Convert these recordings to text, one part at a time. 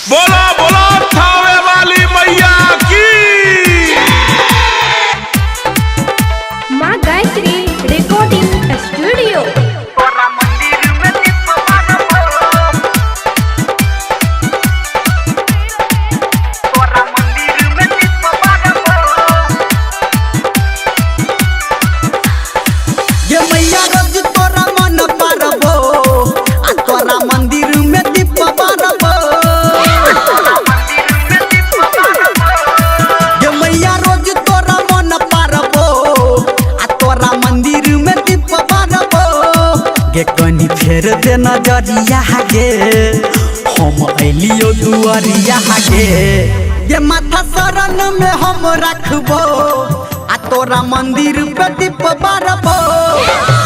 बोला बोला थावे वाली मैया की। माँ गायत्री रिकॉर्डिंग स्टूडियो। कनी फेर दे नजरिया गे हम अलियो दुआरिया गे ये माथा शरण में हम रखबो आ तोरा मंदिर पे दीप बारबो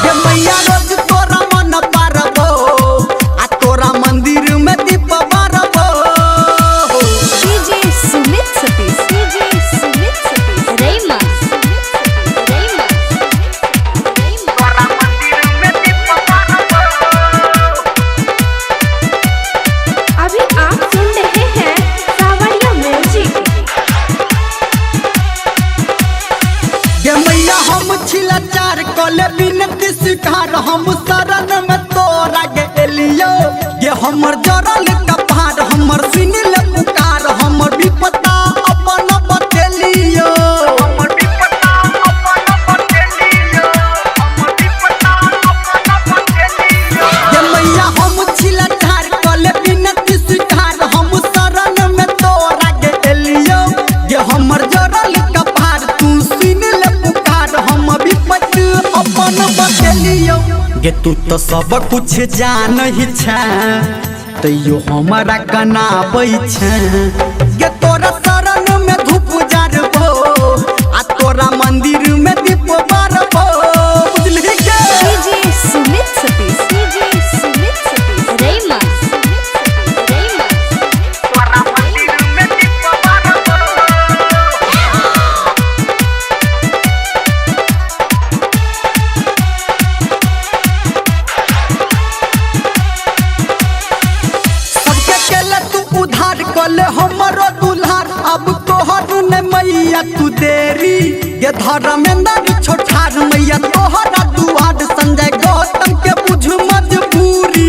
ये मैया रोज तोरा मन पारबो आ तोरा मंदिर में दीप बारबो। डीजे सुमित सतीश, डीजे सुमित सतीश, रेमा कले बिनती शिकार हम शरण में तोरा गेलियो ये हमर जरल कपार हमर सुनिल पुकार हमर विपदा अपन बतेलियो ये मैया हम छिला ठार कले बिनती शिकार हम शरण में तोरा गेलियो ये हमर जरल कपार तू सुनिल पुकार हम विपदा अपन बतेलियो गे तू तो सब कुछ जान ही छ तैयो हमारा कनाबै छ गे तोरा शरण में धूप जारबो आ तोरा मंदिर में दीप बारबो बुझली के। डीजे सुमित सतीश, डीजे सुमित सतीश, रेमा कले हमरो दुल्हार अब तोहर ने मैया तू देरी ये धर्मेंद्र छोठार मैया तोहरा दुआर संजय गौतम के बुझ मजबूरी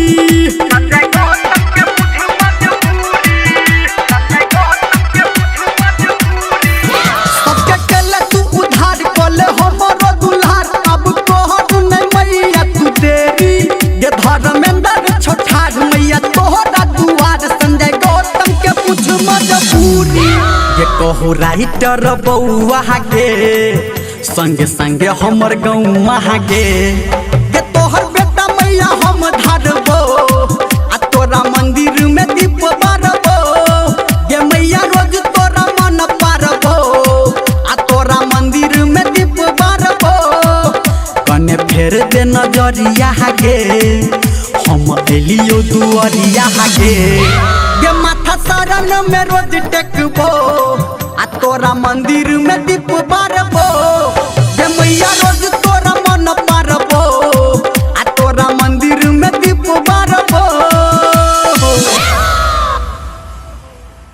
सबके केले तू उधार कले हमरो दुल्हार अब तोहर ने मैया तू देरी ये धर्मेंद्र छोठार मैया तोहरा दुआर संजय मजबूरी ये कहू राइटर बउआ गे संगे संगे हमर गौवा गे ये तोहर बेटा मैया हम धरबो आ तोरा मंदिर में दीप बारबो ये मैया रोज तोरा मन पारबो आ तोरा मंदिर में दीप बारबो कने फेर दे नजरिया गे हम अलियो दुआरिया गे ये माथा शरण में रोज टेकबो आ तोरा मंदिर में दीप बारबो ये मैया रोज